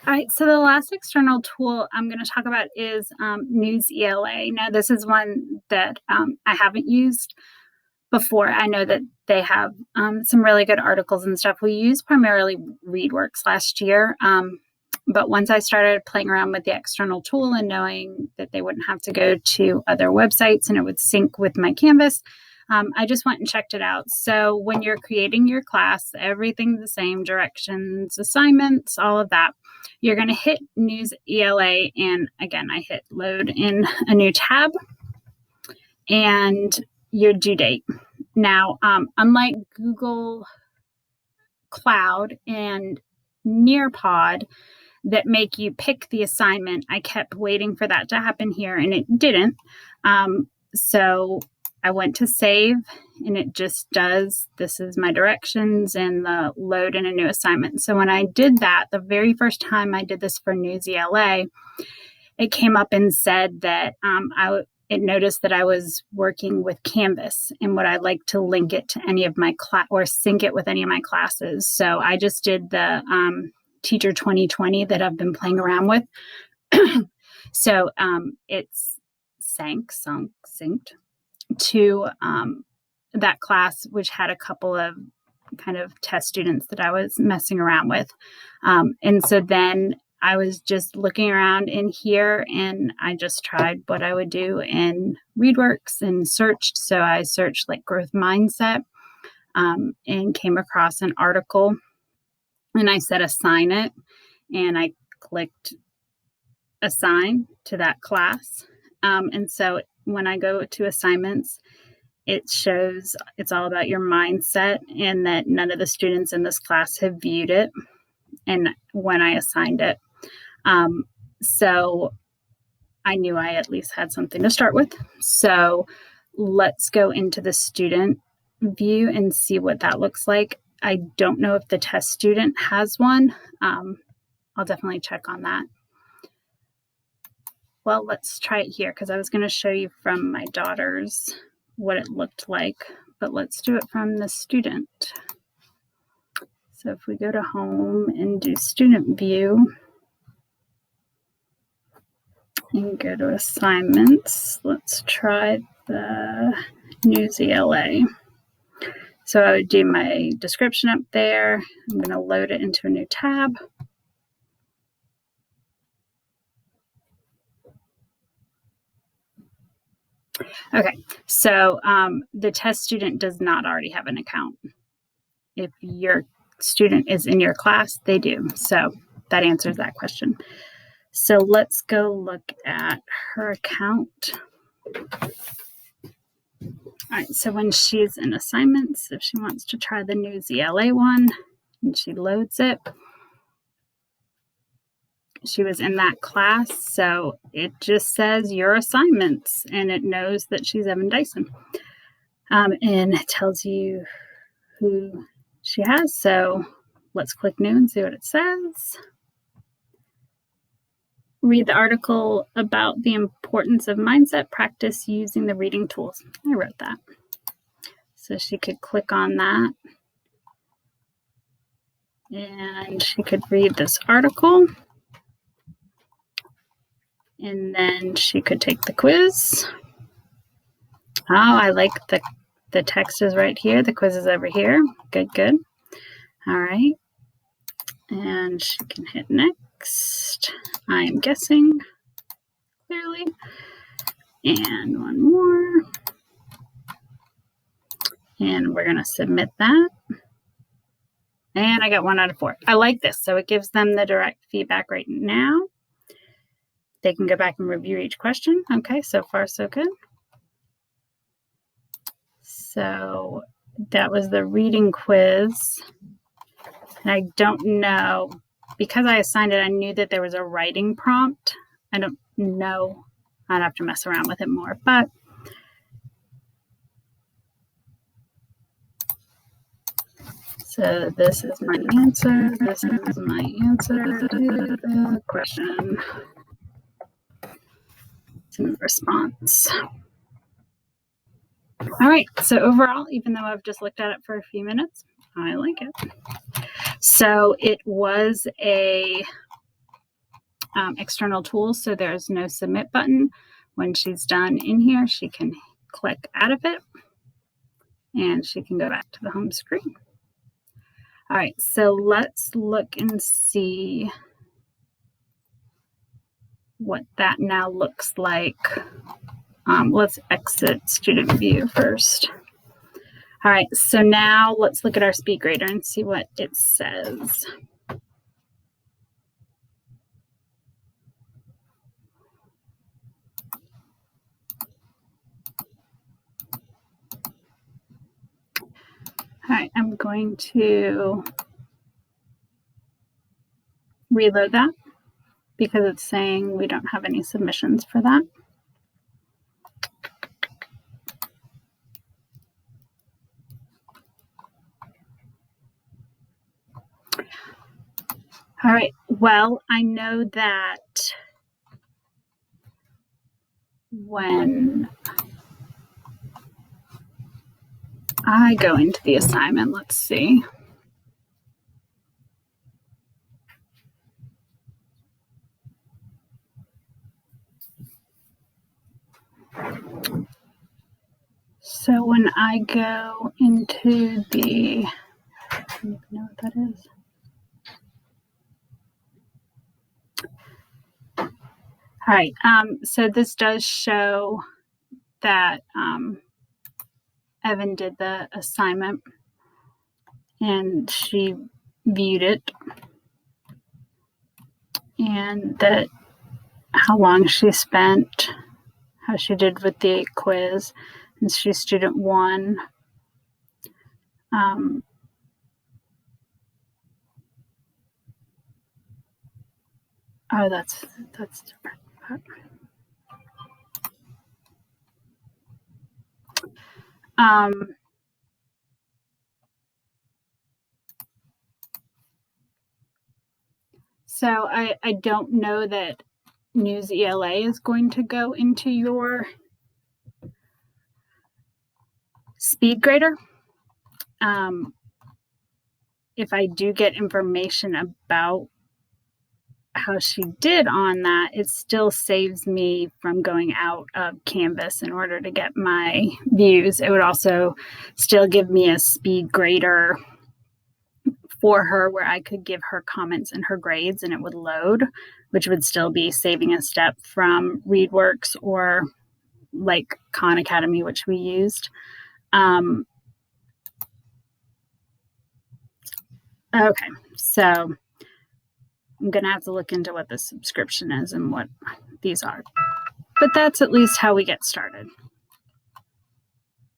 All right, so the last external tool I'm going to talk about is Newsela. Now, this is one that I haven't used before. I know that they have some really good articles and stuff. We used primarily ReadWorks last year, but once I started playing around with the external tool and knowing that they wouldn't have to go to other websites and it would sync with my Canvas, I just went and checked it out. So when you're creating your class, everything's the same, directions, assignments, all of that. You're going to hit Newsela, and again, I hit load in a new tab and your due date. Now, unlike Google Cloud and Nearpod that make you pick the assignment, I kept waiting for that to happen here and it didn't. So I went to save and it just does, this is my directions and the load in a new assignment. So when I did that, the very first time I did this for Newsela, it came up and said that it noticed that I was working with Canvas and would I like to link it to any of my or sync it with any of my classes. So I just did the Teacher 2020 that I've been playing around with. So it's synced to that class, which had a couple of kind of test students that I was messing around with. And so then I was just looking around in here and I just tried what I would do in ReadWorks and searched. So I searched like growth mindset and came across an article and I said assign it and I clicked assign to that class. And so when I go to assignments, it shows it's all about your mindset and that none of the students in this class have viewed it and when I assigned it. So I knew I at least had something to start with. So let's go into the student view and see what that looks like. I don't know if the test student has one. I'll definitely check on that. Well, let's try it here because I was going to show you from my daughter's what it looked like, but let's do it from the student. So if we go to home and do student view and go to assignments, let's try the Newsela. So I would do my description up there. I'm going to load it into a new tab. Okay, so the test student does not already have an account. If your student is in your class, they do. So that answers that question. So let's go look at her account. All right, so when she's in assignments, if she wants to try the Newsela one and she loads it, she was in that class, so it just says your assignments and it knows that she's Evan Dyson. And it tells you who she has. So let's click new and see what it says. Read the article about the importance of mindset practice using the reading tools. I wrote that. So she could click on that and she could read this article. And then she could take the quiz. Oh, I like the text is right here. The quiz is over here. Good, good. All right. And she can hit next. I'm guessing clearly. And one more. And we're going to submit that. And I got 1 out of 4. I like this. So it gives them the direct feedback right now. They can go back and review each question. Okay, so far so good. So that was the reading quiz. And I don't know, because I assigned it, I knew that there was a writing prompt. I don't know. I'd have to mess around with it more, but so this is my answer. This is my answer to the question. Response. All right, so overall, even though I've just looked at it for a few minutes, I like it. So it was a external tools, so there's no submit button. When she's done in here, she can click out of it and she can go back to the home screen. All right, so let's look and see what that now looks like. Let's exit student view first. All right, so now let's look at our speed grader and see what it says. All right, I'm going to reload that because it's saying we don't have any submissions for that. All right, well, I know that when I go into the assignment, let's see. So when I go into the, I don't even know what that is. All right, so this does show that Evan did the assignment and she viewed it, and that how long she spent, how she did with the quiz, and she's student 1. Oh, that's different. So I don't know that Newsela is going to go into your speed grader. If I do get information about how she did on that, it still saves me from going out of Canvas in order to get my views. It would also still give me a speed grader for her where I could give her comments and her grades and it would load, which would still be saving a step from ReadWorks or like Khan Academy, which we used. Okay, so I'm going to have to look into what the subscription is and what these are. But that's at least how we get started.